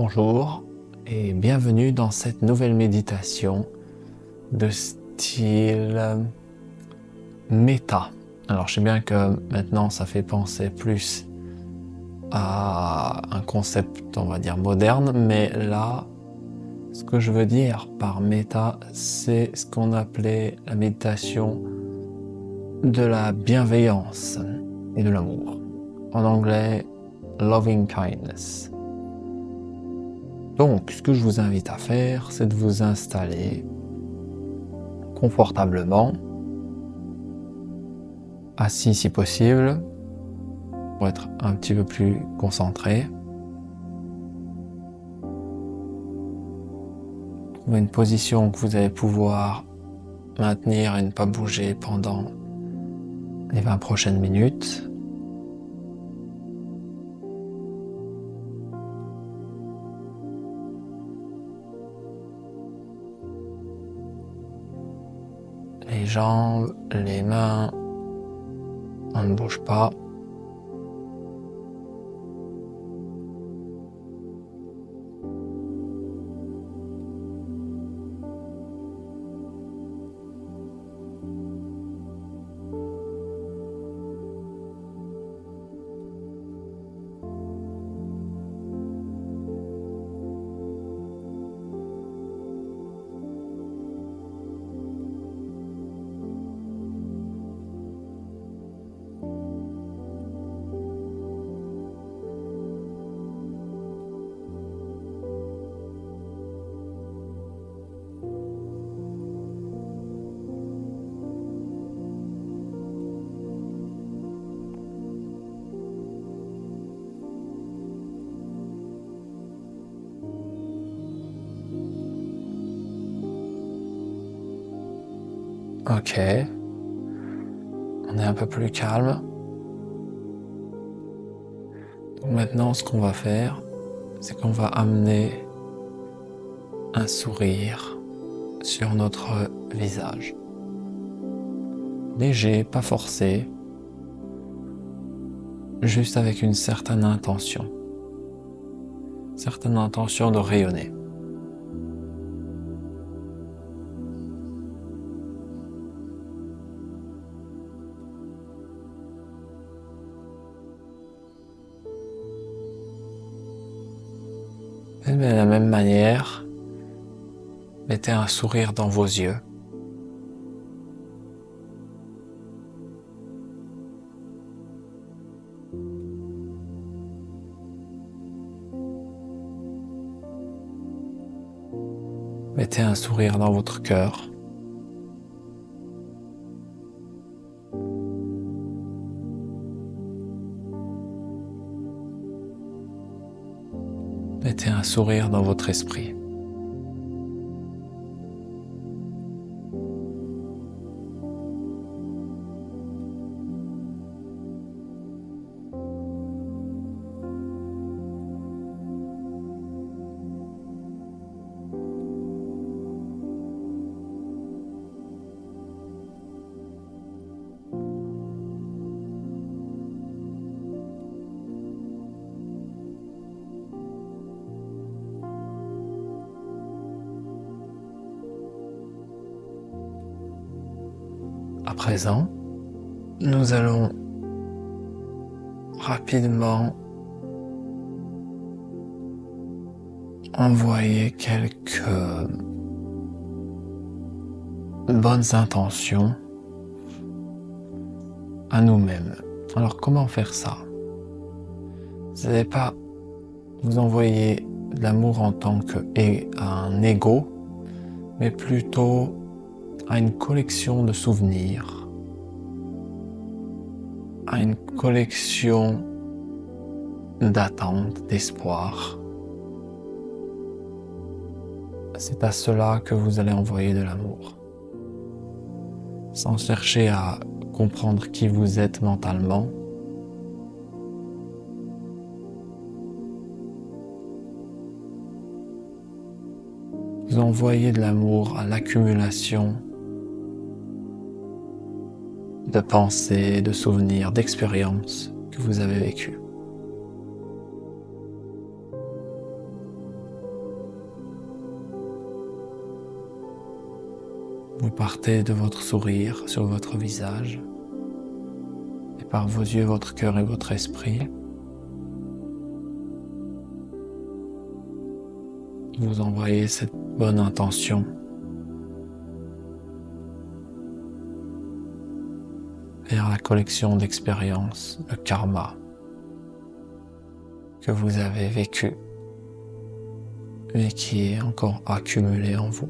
Bonjour et bienvenue dans cette nouvelle méditation de style méta. Alors je sais bien que maintenant ça fait penser plus à un concept, on va dire, moderne, mais là, ce que je veux dire par méta, c'est ce qu'on appelait la méditation de la bienveillance et de l'amour. En anglais, loving kindness. Donc, ce que je vous invite à faire, c'est de vous installer confortablement, assis si possible, pour être un petit peu plus concentré. Trouvez une position que vous allez pouvoir maintenir et ne pas bouger pendant les 20 prochaines minutes. Les jambes, les mains, on ne bouge pas. Ok, on est un peu plus calme. Donc maintenant, ce qu'on va faire, c'est qu'on va amener un sourire sur notre visage. Léger, pas forcé, juste avec une certaine intention de rayonner. Et de la même manière, mettez un sourire dans vos yeux. Mettez un sourire dans votre cœur. Mettez un sourire dans votre esprit. À présent, nous allons rapidement envoyer quelques bonnes intentions à nous-mêmes. Alors comment faire ça? Vous n'allez pas vous envoyer de l'amour en tant qu'un ego, mais plutôt à une collection de souvenirs, à une collection d'attentes, d'espoir. C'est à cela que vous allez envoyer de l'amour, sans chercher à comprendre qui vous êtes mentalement. Vous envoyez de l'amour à l'accumulation de pensées, de souvenirs, d'expériences que vous avez vécues. Vous partez de votre sourire sur votre visage et par vos yeux, votre cœur et votre esprit. Vous envoyez cette bonne intention vers la collection d'expériences, le karma que vous avez vécu et qui est encore accumulé en vous.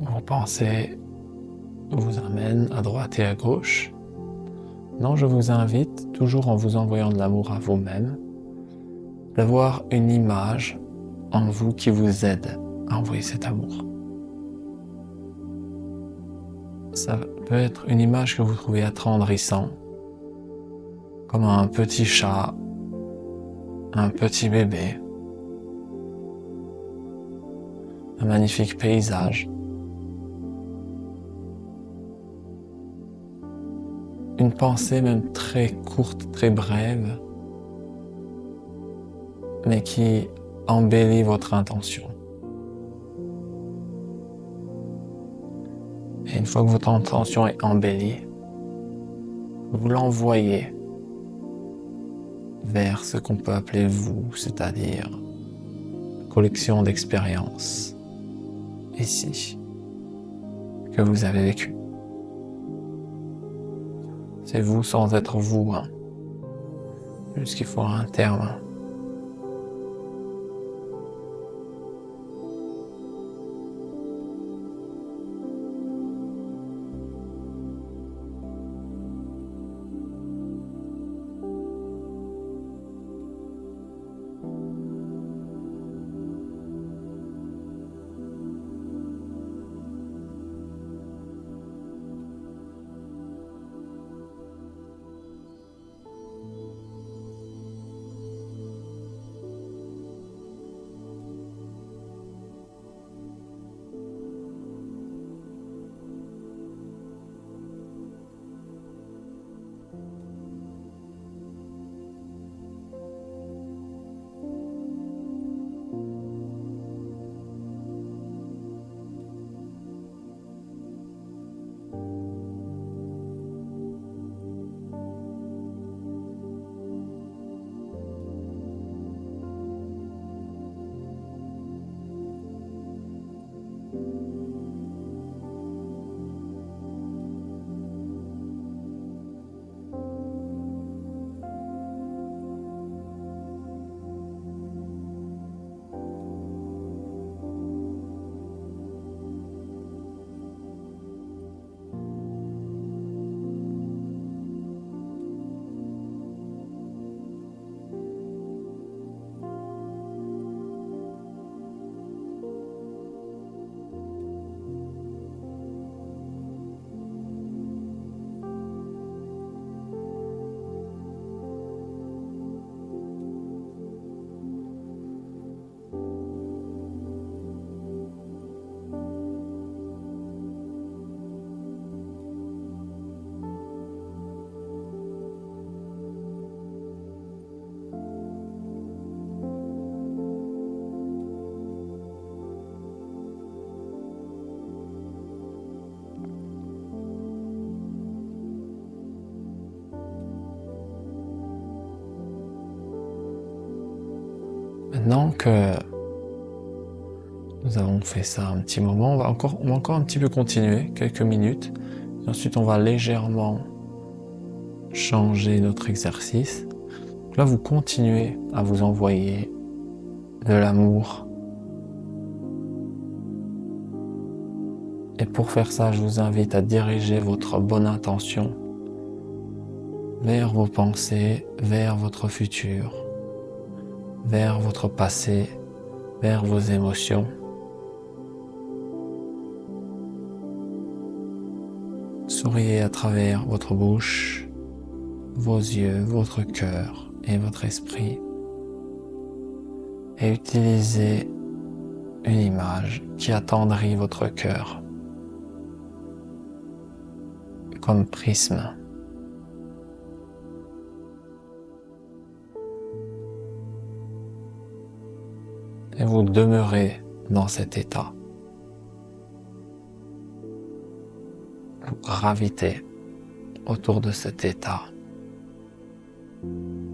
Vos pensées vous amènent à droite et à gauche. Non, je vous invite, toujours en vous envoyant de l'amour à vous-même, d'avoir une image en vous qui vous aide à envoyer cet amour. Ça peut être une image que vous trouvez attendrissant, comme un petit chat, un petit bébé, un magnifique paysage. Une pensée même très courte, très brève, mais qui embellit votre intention. Et une fois que votre intention est embellie, vous l'envoyez vers ce qu'on peut appeler vous, c'est-à-dire collection d'expériences ici que vous avez vécues. C'est vous sans être vous, hein. Juste qu'il faut un terme. Maintenant que nous avons fait ça un petit moment, on va encore un petit peu continuer, quelques minutes. Et ensuite, on va légèrement changer notre exercice. Donc là, vous continuez à vous envoyer de l'amour. Et pour faire ça, je vous invite à diriger votre bonne intention vers vos pensées, vers votre futur, vers votre passé, vers vos émotions. Souriez à travers votre bouche, vos yeux, votre cœur et votre esprit. Et utilisez une image qui attendrit votre cœur comme prisme. Et vous demeurez dans cet état. Vous gravitez autour de cet état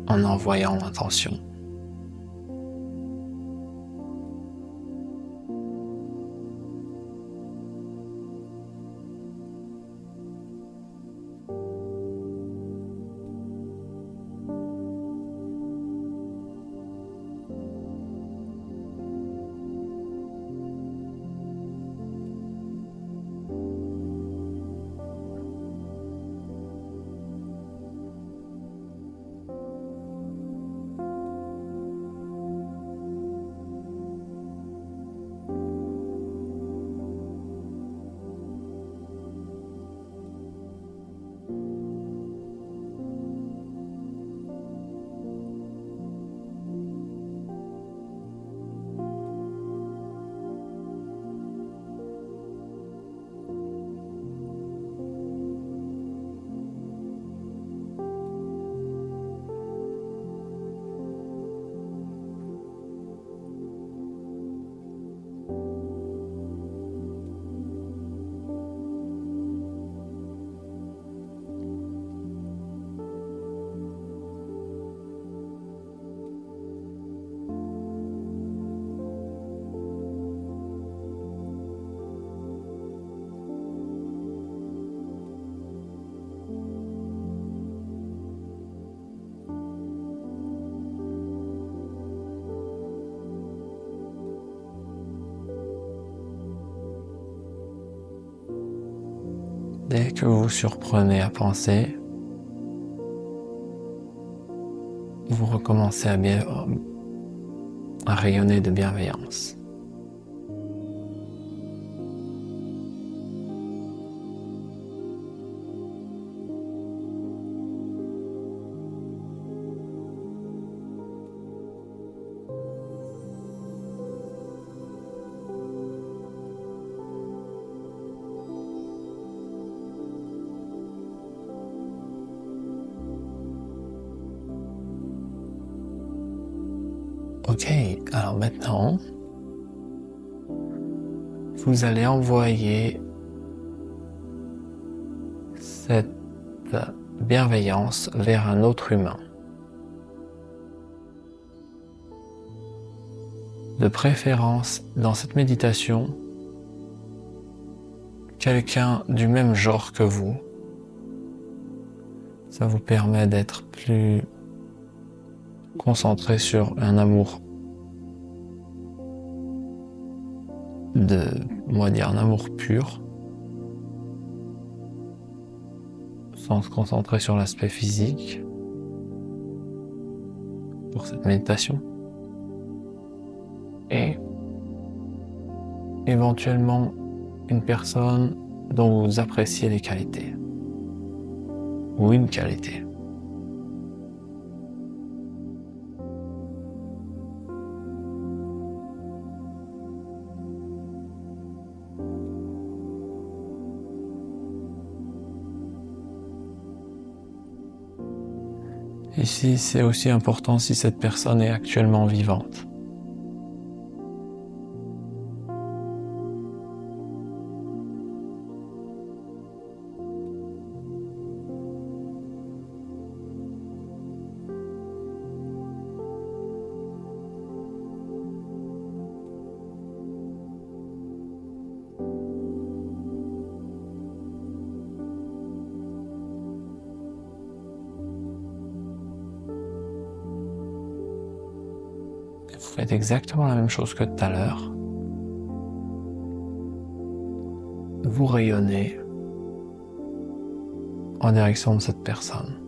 en envoyant l'intention. Dès que vous vous surprenez à penser, vous recommencez à rayonner de bienveillance. Ok, alors maintenant, vous allez envoyer cette bienveillance vers un autre humain. De préférence, dans cette méditation, quelqu'un du même genre que vous. Ça vous permet d'être plus concentré sur un amour on va dire un amour pur, sans se concentrer sur l'aspect physique pour cette méditation. Et éventuellement une personne dont vous appréciez les qualités ou une qualité. Ici, c'est aussi important si cette personne est actuellement vivante. faites exactement la même chose que tout à l'heure. Vous rayonnez en direction de cette personne.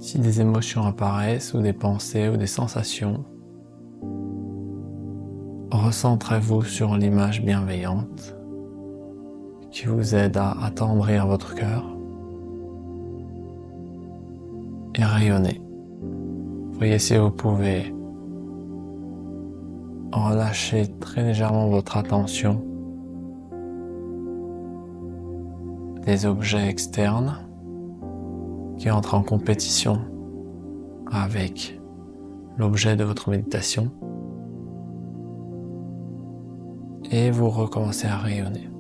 Si des émotions apparaissent ou des pensées ou des sensations, recentrez-vous sur l'image bienveillante qui vous aide à attendrir votre cœur et rayonner. Voyez si vous pouvez relâcher très légèrement votre attention des objets externes qui entrent en compétition avec l'objet de votre méditation et vous recommencez à rayonner.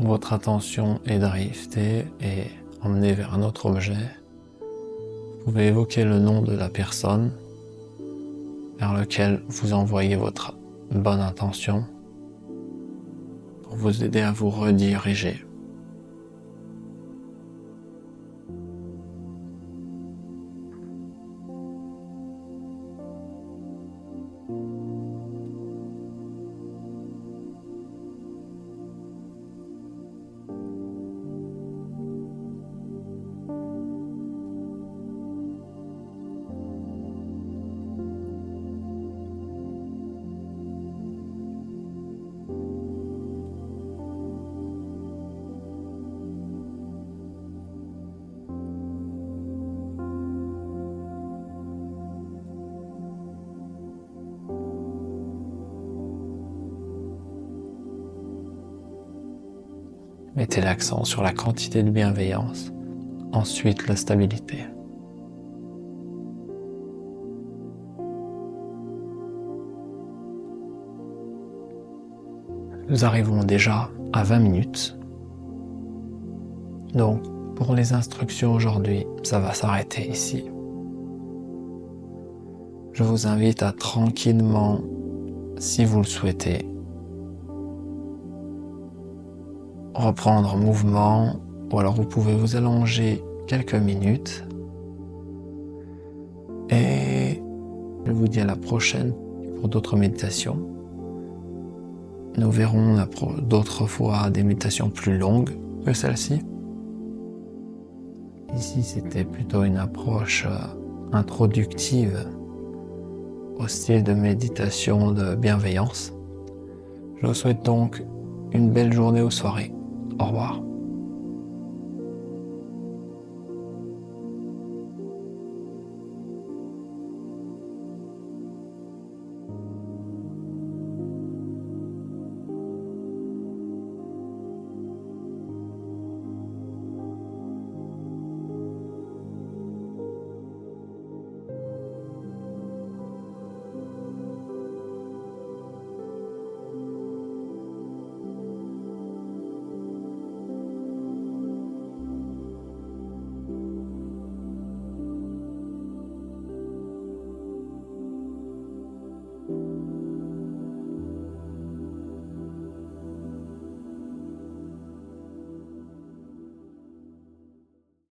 Votre attention est driftée et emmenée vers un autre objet. Vous pouvez évoquer le nom de la personne vers lequel vous envoyez votre bonne intention pour vous aider à vous rediriger. Mettez l'accent sur la quantité de bienveillance, ensuite la stabilité. Nous arrivons déjà à 20 minutes. Donc, pour les instructions aujourd'hui, ça va s'arrêter ici. Je vous invite à tranquillement, si vous le souhaitez, reprendre mouvement, ou alors vous pouvez vous allonger quelques minutes. Et je vous dis à la prochaine pour d'autres méditations. Nous verrons d'autres fois des méditations plus longues que celle-ci. Ici, c'était plutôt une approche introductive au style de méditation de bienveillance. Je vous souhaite donc une belle journée ou soirée. Au revoir.